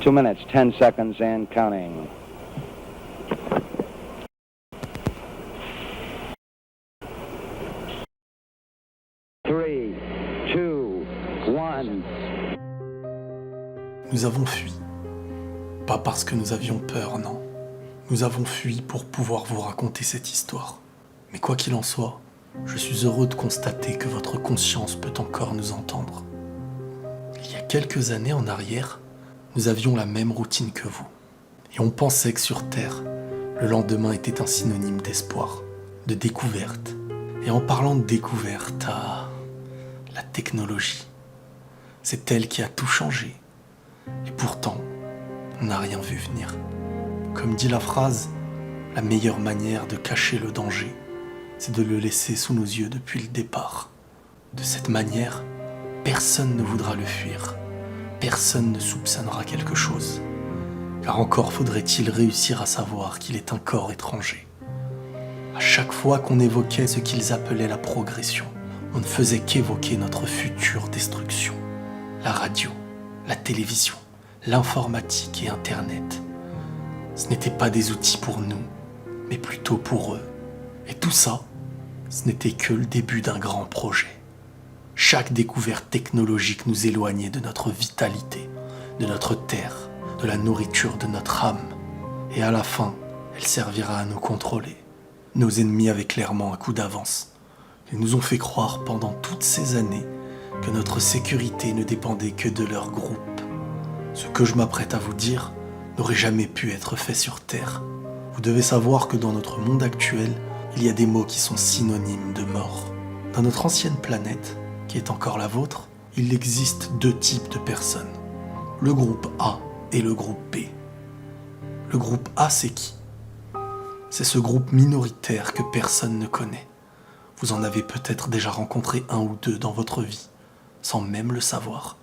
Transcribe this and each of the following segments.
2 minutes, 10 seconds and counting. Three, two, one. Nous avons fui. Pas parce que nous avions peur, non. Nous avons fui pour pouvoir vous raconter cette histoire. Mais quoi qu'il en soit, je suis heureux de constater que votre conscience peut encore nous entendre. Il y a quelques années en arrière, nous avions la même routine que vous. Et on pensait que sur Terre, le lendemain était un synonyme d'espoir, de découverte. Et en parlant de découverte, la technologie, c'est elle qui a tout changé. Et pourtant, on n'a rien vu venir. Comme dit la phrase, la meilleure manière de cacher le danger, c'est de le laisser sous nos yeux depuis le départ. De cette manière, personne ne voudra le fuir. Personne ne soupçonnera quelque chose. Car encore faudrait-il réussir à savoir qu'il est un corps étranger. À chaque fois qu'on évoquait ce qu'ils appelaient la progression, on ne faisait qu'évoquer notre future destruction. La radio, la télévision, l'informatique et Internet. Ce n'étaient pas des outils pour nous, mais plutôt pour eux. Et tout ça, ce n'était que le début d'un grand projet. Chaque découverte technologique nous éloignait de notre vitalité, de notre terre, de la nourriture de notre âme. Et à la fin, elle servira à nous contrôler. Nos ennemis avaient clairement un coup d'avance. Ils nous ont fait croire pendant toutes ces années que notre sécurité ne dépendait que de leur groupe. Ce que je m'apprête à vous dire n'aurait jamais pu être fait sur Terre. Vous devez savoir que dans notre monde actuel, il y a des mots qui sont synonymes de mort. Dans notre ancienne planète, qui est encore la vôtre, il existe 2 types de personnes. Le groupe A et le groupe B. Le groupe A, c'est qui ? C'est ce groupe minoritaire que personne ne connaît. Vous en avez peut-être déjà rencontré 1 ou 2 dans votre vie, sans même le savoir.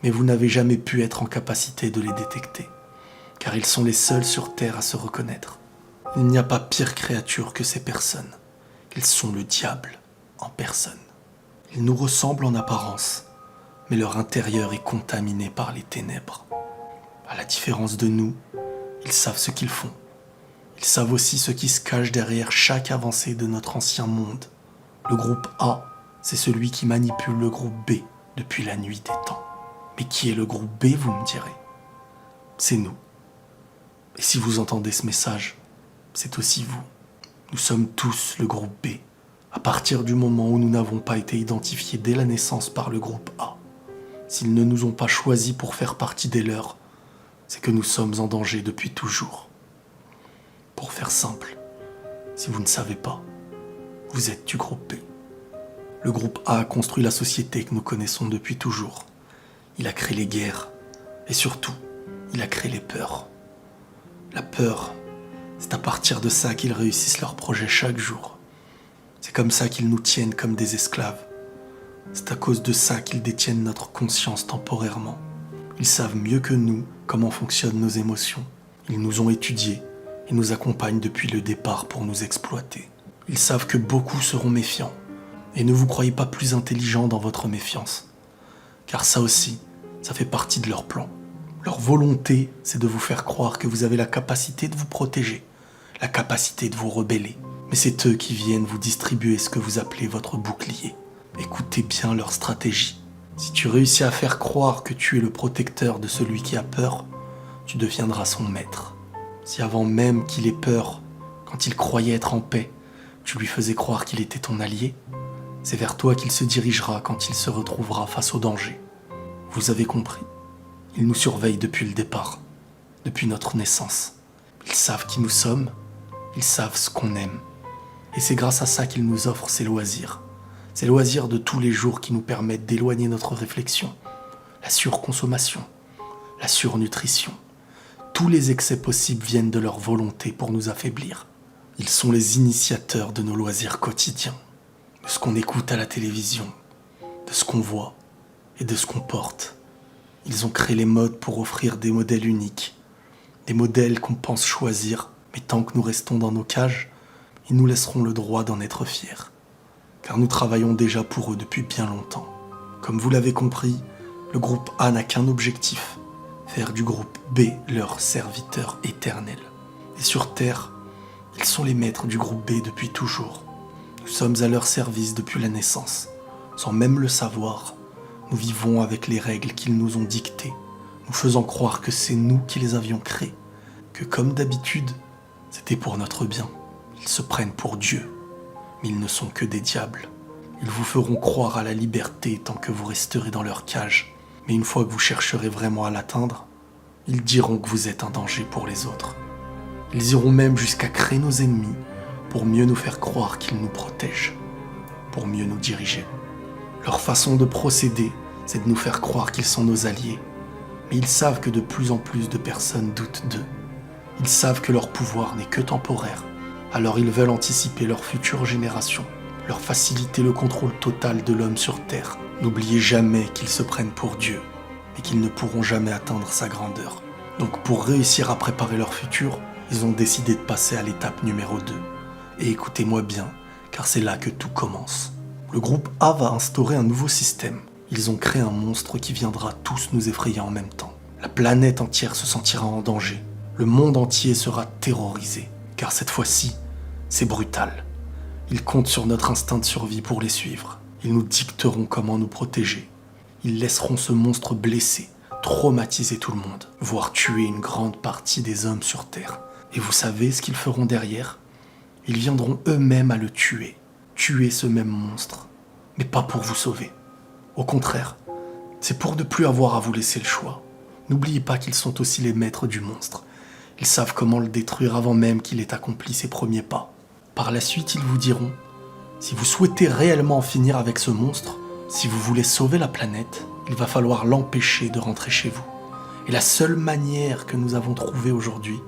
Mais vous n'avez jamais pu être en capacité de les détecter, car ils sont les seuls sur Terre à se reconnaître. Il n'y a pas pire créature que ces personnes. Ils sont le diable en personne. Ils nous ressemblent en apparence, mais leur intérieur est contaminé par les ténèbres. À la différence de nous, ils savent ce qu'ils font. Ils savent aussi ce qui se cache derrière chaque avancée de notre ancien monde. Le groupe A, c'est celui qui manipule le groupe B depuis la nuit des temps. Mais qui est le groupe B, vous me direz ? C'est nous. Et si vous entendez ce message, c'est aussi vous. Nous sommes tous le groupe B, à partir du moment où nous n'avons pas été identifiés dès la naissance par le groupe A. S'ils ne nous ont pas choisis pour faire partie des leurs, c'est que nous sommes en danger depuis toujours. Pour faire simple, si vous ne savez pas, vous êtes du groupe B. Le groupe A a construit la société que nous connaissons depuis toujours. Il a créé les guerres et surtout, il a créé les peurs. La peur, c'est à partir de ça qu'ils réussissent leurs projets chaque jour. C'est comme ça qu'ils nous tiennent comme des esclaves. C'est à cause de ça qu'ils détiennent notre conscience temporairement. Ils savent mieux que nous comment fonctionnent nos émotions. Ils nous ont étudiés et nous accompagnent depuis le départ pour nous exploiter. Ils savent que beaucoup seront méfiants. Et ne vous croyez pas plus intelligent dans votre méfiance. Car ça aussi, ça fait partie de leur plan. Leur volonté, c'est de vous faire croire que vous avez la capacité de vous protéger, la capacité de vous rebeller. Mais c'est eux qui viennent vous distribuer ce que vous appelez votre bouclier. Écoutez bien leur stratégie. Si tu réussis à faire croire que tu es le protecteur de celui qui a peur, tu deviendras son maître. Si avant même qu'il ait peur, quand il croyait être en paix, tu lui faisais croire qu'il était ton allié, c'est vers toi qu'il se dirigera quand il se retrouvera face au danger. Vous avez compris. Ils nous surveillent depuis le départ, depuis notre naissance. Ils savent qui nous sommes, ils savent ce qu'on aime. Et c'est grâce à ça qu'ils nous offrent ces loisirs. Ces loisirs de tous les jours qui nous permettent d'éloigner notre réflexion. La surconsommation, la surnutrition. Tous les excès possibles viennent de leur volonté pour nous affaiblir. Ils sont les initiateurs de nos loisirs quotidiens, de ce qu'on écoute à la télévision, de ce qu'on voit et de ce qu'on porte. Ils ont créé les modes pour offrir des modèles uniques, des modèles qu'on pense choisir, mais tant que nous restons dans nos cages, ils nous laisseront le droit d'en être fiers. Car nous travaillons déjà pour eux depuis bien longtemps. Comme vous l'avez compris, le groupe A n'a qu'un objectif, faire du groupe B leur serviteur éternel. Et sur Terre, ils sont les maîtres du groupe B depuis toujours. Nous sommes à leur service depuis la naissance. Sans même le savoir, nous vivons avec les règles qu'ils nous ont dictées, nous faisant croire que c'est nous qui les avions créées, que comme d'habitude, c'était pour notre bien. Ils se prennent pour Dieu, mais ils ne sont que des diables. Ils vous feront croire à la liberté tant que vous resterez dans leur cage, mais une fois que vous chercherez vraiment à l'atteindre, ils diront que vous êtes un danger pour les autres. Ils iront même jusqu'à créer nos ennemis pour mieux nous faire croire qu'ils nous protègent, pour mieux nous diriger. Leur façon de procéder, c'est de nous faire croire qu'ils sont nos alliés, mais ils savent que de plus en plus de personnes doutent d'eux. Ils savent que leur pouvoir n'est que temporaire, alors ils veulent anticiper leur future génération, leur faciliter le contrôle total de l'homme sur Terre. N'oubliez jamais qu'ils se prennent pour Dieu, et qu'ils ne pourront jamais atteindre sa grandeur. Donc pour réussir à préparer leur futur, ils ont décidé de passer à l'étape numéro 2. Et écoutez-moi bien, car c'est là que tout commence. Le groupe A va instaurer un nouveau système. Ils ont créé un monstre qui viendra tous nous effrayer en même temps. La planète entière se sentira en danger. Le monde entier sera terrorisé, car cette fois-ci, c'est brutal. Ils comptent sur notre instinct de survie pour les suivre. Ils nous dicteront comment nous protéger. Ils laisseront ce monstre blesser, traumatiser tout le monde, voire tuer une grande partie des hommes sur Terre. Et vous savez ce qu'ils feront derrière ? Ils viendront eux-mêmes à le tuer ce même monstre, mais pas pour vous sauver. Au contraire, c'est pour ne plus avoir à vous laisser le choix. N'oubliez pas qu'ils sont aussi les maîtres du monstre. Ils savent comment le détruire avant même qu'il ait accompli ses premiers pas. Par la suite, ils vous diront, si vous souhaitez réellement en finir avec ce monstre, si vous voulez sauver la planète, il va falloir l'empêcher de rentrer chez vous. Et la seule manière que nous avons trouvée aujourd'hui,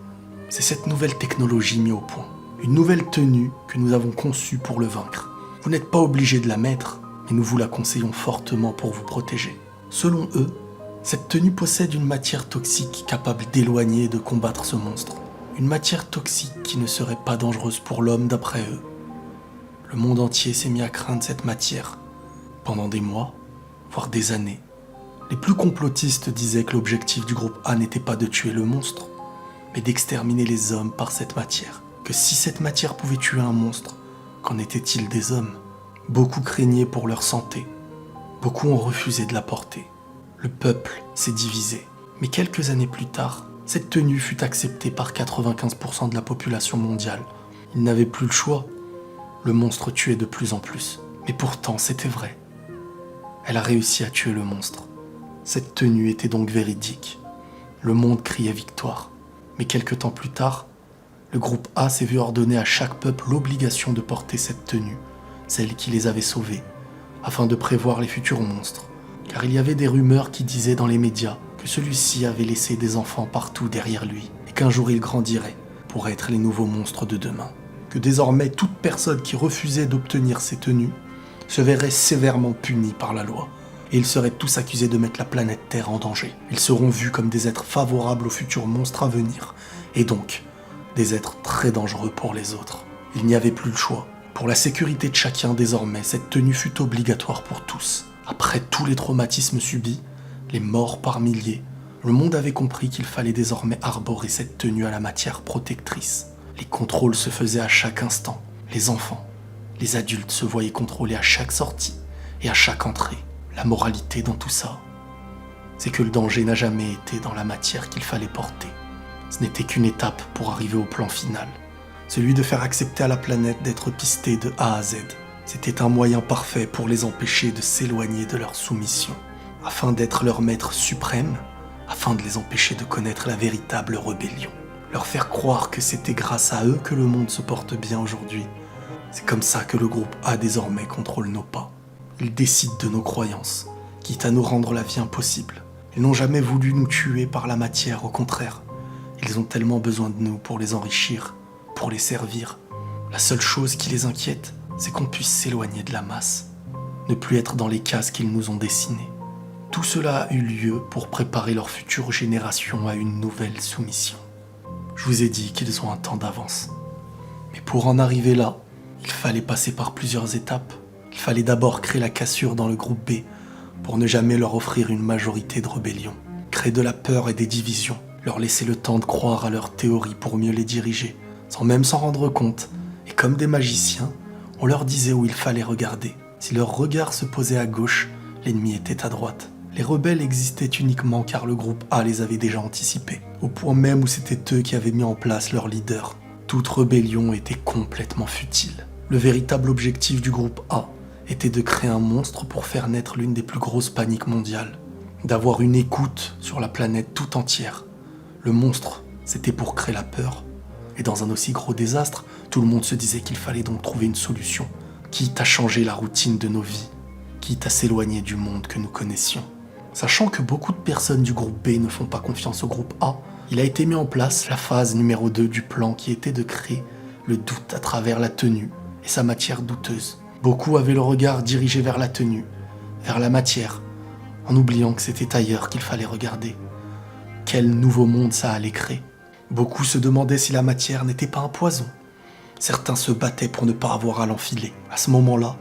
c'est cette nouvelle technologie mise au point. Une nouvelle tenue que nous avons conçue pour le vaincre. Vous n'êtes pas obligé de la mettre, mais nous vous la conseillons fortement pour vous protéger. Selon eux, cette tenue possède une matière toxique capable d'éloigner et de combattre ce monstre. Une matière toxique qui ne serait pas dangereuse pour l'homme d'après eux. Le monde entier s'est mis à craindre cette matière. Pendant des mois, voire des années, les plus complotistes disaient que l'objectif du groupe A n'était pas de tuer le monstre, mais d'exterminer les hommes par cette matière. Que si cette matière pouvait tuer un monstre, qu'en était-il des hommes ? Beaucoup craignaient pour leur santé. Beaucoup ont refusé de la porter. Le peuple s'est divisé. Mais quelques années plus tard, cette tenue fut acceptée par 95% de la population mondiale. Ils n'avaient plus le choix. Le monstre tuait de plus en plus. Mais pourtant, c'était vrai. Elle a réussi à tuer le monstre. Cette tenue était donc véridique. Le monde criait victoire. Mais quelques temps plus tard, le groupe A s'est vu ordonner à chaque peuple l'obligation de porter cette tenue, celle qui les avait sauvés, afin de prévoir les futurs monstres. Car il y avait des rumeurs qui disaient dans les médias que celui-ci avait laissé des enfants partout derrière lui, et qu'un jour ils grandiraient pour être les nouveaux monstres de demain. Que désormais toute personne qui refusait d'obtenir ces tenues se verrait sévèrement punie par la loi, et ils seraient tous accusés de mettre la planète Terre en danger. Ils seront vus comme des êtres favorables aux futurs monstres à venir, et donc des êtres très dangereux pour les autres. Il n'y avait plus le choix. Pour la sécurité de chacun, désormais, cette tenue fut obligatoire pour tous. Après tous les traumatismes subis, les morts par milliers, le monde avait compris qu'il fallait désormais arborer cette tenue à la matière protectrice. Les contrôles se faisaient à chaque instant. Les enfants, les adultes se voyaient contrôlés à chaque sortie et à chaque entrée. La moralité dans tout ça, c'est que le danger n'a jamais été dans la matière qu'il fallait porter. Ce n'était qu'une étape pour arriver au plan final, celui de faire accepter à la planète d'être pistée de A à Z. C'était un moyen parfait pour les empêcher de s'éloigner de leur soumission, afin d'être leur maître suprême, afin de les empêcher de connaître la véritable rébellion. Leur faire croire que c'était grâce à eux que le monde se porte bien aujourd'hui. C'est comme ça que le groupe A désormais contrôle nos pas. Ils décident de nos croyances, quitte à nous rendre la vie impossible. Ils n'ont jamais voulu nous tuer par la matière, au contraire. Ils ont tellement besoin de nous pour les enrichir, pour les servir. La seule chose qui les inquiète, c'est qu'on puisse s'éloigner de la masse, ne plus être dans les cases qu'ils nous ont dessinées. Tout cela a eu lieu pour préparer leur future génération à une nouvelle soumission. Je vous ai dit qu'ils ont un temps d'avance. Mais pour en arriver là, il fallait passer par plusieurs étapes. Il fallait d'abord créer la cassure dans le groupe B pour ne jamais leur offrir une majorité de rébellion. créer de la peur et des divisions, leur laisser le temps de croire à leurs théories pour mieux les diriger, sans même s'en rendre compte. Et comme des magiciens, on leur disait où il fallait regarder. Si leur regard se posait à gauche, l'ennemi était à droite. Les rebelles existaient uniquement car le groupe A les avait déjà anticipés, au point même où c'était eux qui avaient mis en place leur leader. Toute rébellion était complètement futile. Le véritable objectif du groupe A était de créer un monstre pour faire naître l'une des plus grosses paniques mondiales, d'avoir une écoute sur la planète tout entière. Le monstre, c'était pour créer la peur. Et dans un aussi gros désastre, tout le monde se disait qu'il fallait donc trouver une solution, quitte à changer la routine de nos vies, quitte à s'éloigner du monde que nous connaissions. Sachant que beaucoup de personnes du groupe B ne font pas confiance au groupe A, il a été mis en place la phase numéro 2 du plan qui était de créer le doute à travers la tenue et sa matière douteuse. Beaucoup avaient le regard dirigé vers la tenue, vers la matière, en oubliant que c'était ailleurs qu'il fallait regarder. Quel nouveau monde ça allait créer? Beaucoup se demandaient si la matière n'était pas un poison. Certains se battaient pour ne pas avoir à l'enfiler. À ce moment-là,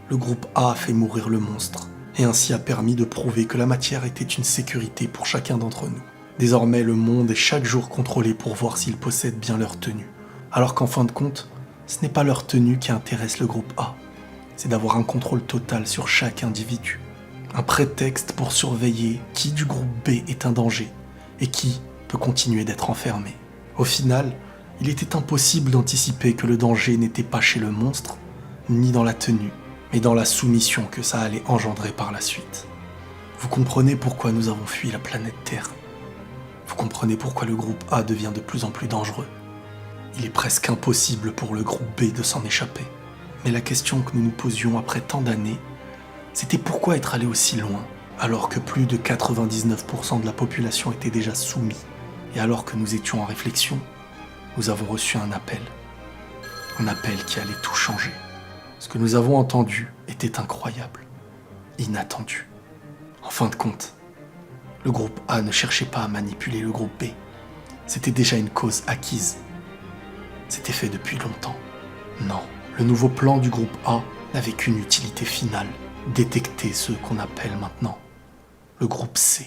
le groupe A a fait mourir le monstre, et ainsi a permis de prouver que la matière était une sécurité pour chacun d'entre nous. Désormais, le monde est chaque jour contrôlé pour voir s'ils possèdent bien leur tenue. Alors qu'en fin de compte, ce n'est pas leur tenue qui intéresse le groupe A, c'est d'avoir un contrôle total sur chaque individu. Un prétexte pour surveiller qui du groupe B est un danger et qui peut continuer d'être enfermé. Au final, il était impossible d'anticiper que le danger n'était pas chez le monstre, ni dans la tenue, mais dans la soumission que ça allait engendrer par la suite. Vous comprenez pourquoi nous avons fui la planète Terre. Vous comprenez pourquoi le groupe A devient de plus en plus dangereux. Il est presque impossible pour le groupe B de s'en échapper. Mais la question que nous nous posions après tant d'années, c'était pourquoi être allé aussi loin, alors que plus de 99% de la population était déjà soumise. Et alors que nous étions en réflexion, nous avons reçu un appel. Un appel qui allait tout changer. Ce que nous avons entendu était incroyable, inattendu. En fin de compte, le groupe A ne cherchait pas à manipuler le groupe B. C'était déjà une cause acquise. C'était fait depuis longtemps. Non, le nouveau plan du groupe A n'avait qu'une utilité finale, détecter ceux qu'on appelle maintenant le groupe C.